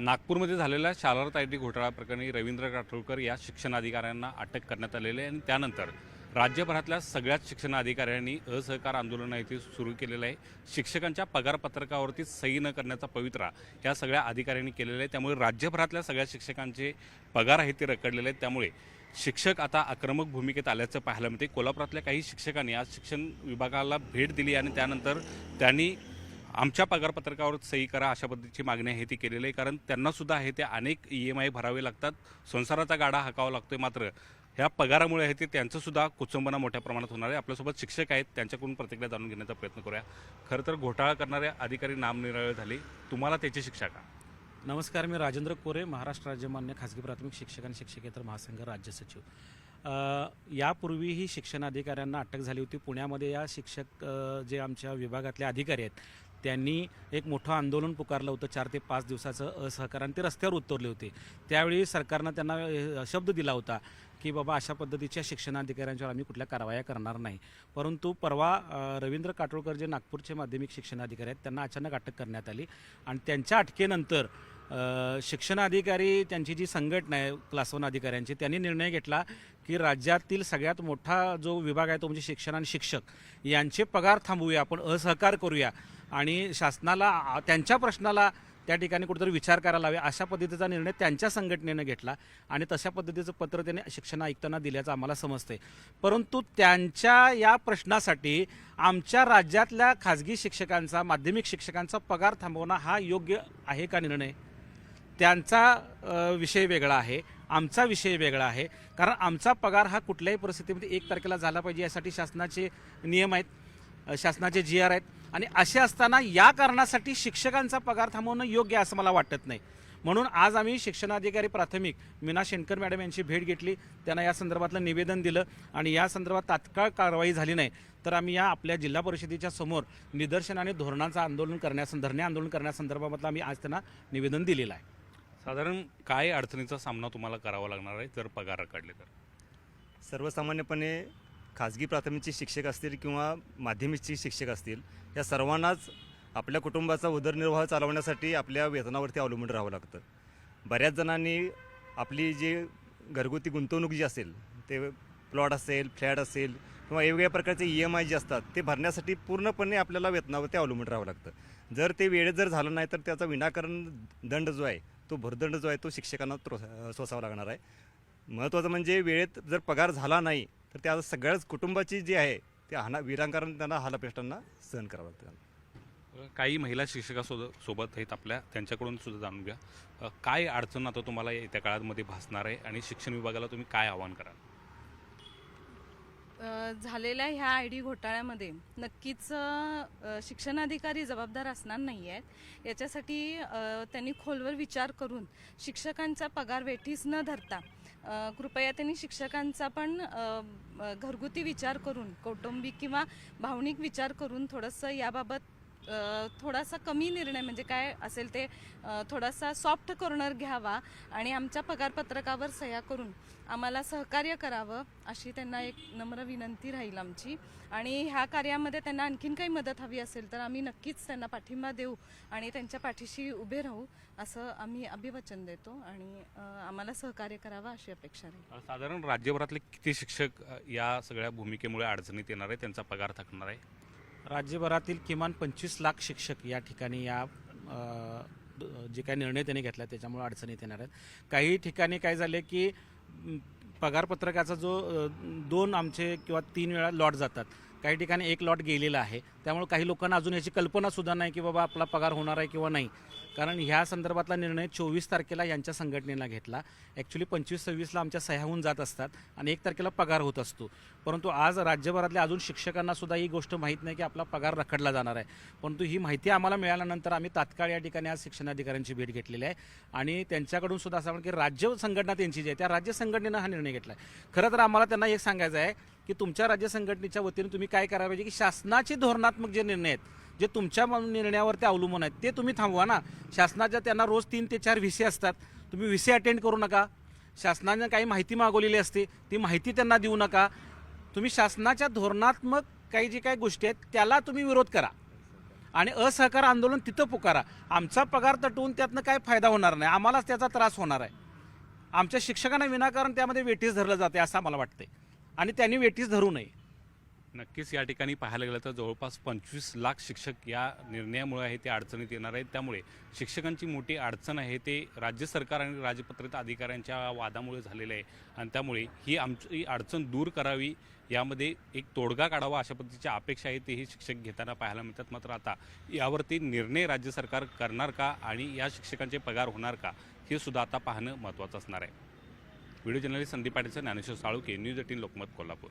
नागपूरमध्ये झालेल्या शालारत I T घोटाळा प्रकरणी रवींद्र राठोडकर या शिक्षणाधिकाऱ्यांना अटक करण्यात आलेली आहे आणि त्यानंतर राज्यभरातल्या सगळ्याच शिक्षणाधिकाऱ्यांनी असहकार आंदोलन इथे सुरू केलेलं आहे। शिक्षकांच्या पगारपत्रकावरती सही न करण्याचा पवित्रा या सगळ्या अधिकाऱ्यांनी केलेला आहे। त्यामुळे राज्यभरातल्या सगळ्या शिक्षकांचे पगार आहेत ते रखडलेले आहेत। त्यामुळे शिक्षक आता आक्रमक भूमिकेत आल्याचं पाहायला मिळते। कोल्हापुरातल्या काही शिक्षकांनी आज शिक्षण विभागाला भेट दिली आणि त्यानंतर त्यांनी आमच्या पगारपत्रकावर सही करा अशा पद्धतीची मागणी आहे ती केलेली आहे। कारण त्यांनासुद्धा आहे ते अनेक EMI भरावे लागतात, संसाराचा गाडा हाकावा लागतोय। मात्र ह्या पगारामुळे आहे ते त्यांचंसुद्धा कुचंबना मोठ्या प्रमाणात होणार आहे। आपल्यासोबत शिक्षक आहेत, त्यांच्याकडून प्रतिक्रिया जाणून घेण्याचा प्रयत्न करूया। खरं तर घोटाळा करणारे अधिकारी नामनिराळे झाले, तुम्हाला त्याची शिक्षा का? नमस्कार, मी राजेंद्र कोरे, महाराष्ट्र राज्य मान्य खाजगी प्राथमिक शिक्षक आणि शिक्षकेतर महासंघ राज्य सचिव। यापूर्वीही शिक्षणाधिकाऱ्यांना अटक झाली होती। पुण्यामध्ये या शिक्षक जे आमच्या विभागातले अधिकारी आहेत त्यांनी एक मोठं आंदोलन पुकारलं होतं, 4 ते 5 दिवसाचं असहकार, आणि ते रस्त्यावर उतरले होते। त्यावेळी सरकारनं त्यांना शब्द दिला होता की बाबा अशा पद्धतीच्या शिक्षणाधिकाऱ्यांच्यावर आम्ही कुठल्या कारवाया करणार नाही। परंतु परवा रवींद्र काटोळकर जे नागपूरचे माध्यमिक शिक्षणाधिकारी आहेत त्यांना अचानक अटक करण्यात आली आणि त्यांच्या अटकेनंतर शिक्षणाधिकारी त्यांची जी संघटना आहे क्लास 1 अधिकाऱ्यांची, त्यांनी निर्णय घेतला की राज्यातील सगळ्यात मोठा जो विभाग आहे तो म्हणजे शिक्षण आणि शिक्षक यांचे पगार थांबवूया, आपण असहकार करूया आणि शासनाला त्यांच्या प्रश्नाला त्या ठिकाणी कुठेतरी विचार करायला हवे अशा पद्धतीचा निर्णय त्यांच्या संघटनेनं घेतला आणि तशा पद्धतीचं पत्र त्याने शिक्षण आयुक्तांना दिल्याचं आम्हाला समजतंय। परंतु त्यांच्या या प्रश्नासाठी आमच्या राज्यातल्या खाजगी शिक्षकांचा, माध्यमिक शिक्षकांचा पगार थांबवणं हा योग्य आहे का निर्णय? त्यांचा विषय वेगळा आहे, आमचा विषय वेगळा आहे। कारण आमचा पगार हा कुठल्याही परिस्थितीमध्ये 1 तारखेला झाला पाहिजे यासाठी शासनाचे नियम आहेत, शासनाचे GR आहेत, आणि असे असताना या कारणासाठी शिक्षकांचा पगार थांबवणं योग्य असं मला वाटत नाही। म्हणून आज आम्ही शिक्षणाधिकारी प्राथमिक मीना शेणकर मॅडम यांची भेट घेतली, त्यांना या संदर्भातलं निवेदन दिलं आणि या संदर्भात तात्काळ कारवाई झाली नाही तर आम्ही या आपल्या जिल्हा परिषदेच्या समोर निदर्शन आणि धोरणाचं आंदोलन धरणे आंदोलन करण्यासंदर्भातलं आम्ही आज त्यांना निवेदन दिलेलं आहे। साधारण काय अडचणीचा सामना तुम्हाला करावा लागणार आहे जर पगार रखडले तर? सर्वसामान्यपणे खाजगी प्राथमिकचे शिक्षक असतील किंवा माध्यमिकचे शिक्षक असतील, या सर्वांनाच आपल्या कुटुंबाचा उदरनिर्वाह चालवण्यासाठी आपल्या वेतनावरती अवलंबून राहावं लागतं। बऱ्याच जणांनी आपली जी घरगुती गुंतवणूक जी असेल, ते प्लॉट असेल, फ्लॅट असेल किंवा वेगवेगळ्या प्रकारचे EMI जे असतात ते भरण्यासाठी पूर्णपणे आपल्याला वेतनावरती अवलंबून राहावं लागतं। जर ते वेळेत जर झालं नाही तर त्याचा विनाकारण दंड जो आहे, तो भरदंड जो आहे तो शिक्षकांना सोसावा लागणार आहे। महत्त्वाचं म्हणजे वेळेत जर पगार झाला नाही तर त्या सगळ्याच कुटुंबाची जी आहे ते विनाकारण त्यांना हालापेष्टांना सहन करावं लागतं। काही महिला शिक्षकासोबत आहेत आपल्या, त्यांच्याकडून सुद्धा जाणून घ्या काय अडचण आता तुम्हाला येत्या काळामध्ये भासणार आहे आणि शिक्षण विभागाला तुम्ही काय आवाहन कराल? झालेल्या ह्या ID घोटाळ्यामध्ये नक्कीच शिक्षणाधिकारी जबाबदार असणार नाही आहेत। याच्यासाठी त्यांनी खोलवर विचार करून शिक्षकांचा पगार वेठीस न धरता कृपया त्यांनी शिक्षकांचा पण घरगुती विचार करून, कौटुंबिक किंवा भावनिक विचार करून थोडंसं याबाबत थोडासा कमी निर्णय म्हणजे काय असेल ते थोडासा सॉफ्ट कॉर्नर घ्यावा आणि आमच्या पगारपत्रकावर सह्या करून आम्हाला सहकार्य करावं अशी त्यांना एक नम्र विनंती राहील आमची। आणि ह्या कार्यामध्ये त्यांना आणखीन काही मदत हवी असेल तर आम्ही नक्कीच त्यांना पाठिंबा देऊ आणि त्यांच्या पाठीशी उभे राहू असं आम्ही अभिवचन देतो आणि आम्हाला सहकार्य करावं अशी अपेक्षा राहील। साधारण राज्यभरातले किती शिक्षक या सगळ्या भूमिकेमुळे अडचणीत येणार आहे, त्यांचा पगार थकणार आहे? राज्यभरातील किमान 25 लाख शिक्षक या ठिकाणी या जे काही निर्णय त्यांनी घेतला त्याच्यामुळे अडचणीत येणार आहेत। काही ठिकाणी काय झाले की पगारपत्रकाचा जो 2 आमचे किंवा 3 वेळा लॉट जातात, काही ठिकाणी 1 लॉट गेलेला आहे। त्यामुळे काही लोकांना अजून याची कल्पनासुद्धा नाही की बाबा आपला पगार होणार आहे किंवा नाही, कारण ह्या संदर्भातला निर्णय 24 तारखेला यांच्या संघटनेला घेतला। ॲक्च्युली 25-26ला आमच्या सह्या होऊन जात असतात आणि 1 तारखेला पगार होत असतो। परंतु आज राज्यभरातल्या अजून शिक्षकांनासुद्धा ही गोष्ट माहीत नाही की आपला पगार रखडला जाणार आहे। परंतु ही माहिती आम्हाला मिळाल्यानंतर आम्ही तात्काळ या ठिकाणी आज शिक्षणाधिकाऱ्यांची भेट घेतलेली आहे आणि त्यांच्याकडून सुद्धा असं म्हणून की राज्य संघटना त्यांची जी आहे त्या राज्य संघटनेनं हा निर्णय घेतला आहे। खरं तर आम्हाला त्यांना एक सांगायचं आहे की तुमच्या राज्य संघटनेच्या वतीने तुम्ही काय करायला पाहिजे की शासनाचे धोरणात्मक जे निर्णय आहेत, जे तुमच्या निर्णयावर ते अवलंबून आहेत, ते तुम्ही थांबवा ना। शासनाच्या त्यांना रोज 3 ते 4 VC असतात, तुम्ही VC अटेंड करू नका। शासनाने काही माहिती मागवलेली असते, ती माहिती त्यांना देऊ नका। तुम्ही शासनाच्या धोरणात्मक काही जी काही गोष्टी आहेत त्याला तुम्ही विरोध करा आणि असहकार आंदोलन तिथं पुकारा. आमचा पगार तटवून त्यातनं काय फायदा होणार नाही, आम्हालाच त्याचा त्रास होणार आहे. आमच्या शिक्षकांना विनाकारण त्यामध्ये वेठीस धरलं जाते असं आम्हाला वाटतंय आणि त्यांनी वेठीस धरू नये. नक्कीच या ठिकाणी पाहायला गेलं तर जवळपास 25 लाख शिक्षक या निर्णयामुळे आहे ते अडचणीत येणार आहेत. त्यामुळे शिक्षकांची मोठी अडचण आहे ते राज्य सरकार आणि राजपत्रित अधिकाऱ्यांच्या वादामुळे झालेलं आहे आणि त्यामुळे ही आमची अडचण दूर करावी, यामध्ये एक तोडगा काढावा अशा पद्धतीच्या अपेक्षा आहे तेही शिक्षक घेताना पाहायला मिळतात. मात्र आता यावरती निर्णय राज्य सरकार करणार का आणि या शिक्षकांचे पगार होणार का हे सुद्धा आता पाहणं महत्त्वाचं असणार आहे. व्हिडिओ जर्नलिस्ट संदीप पाटीलचं, ज्ञानेश्वर साळुके, न्यूज 18 लोकमत, कोल्हापूर.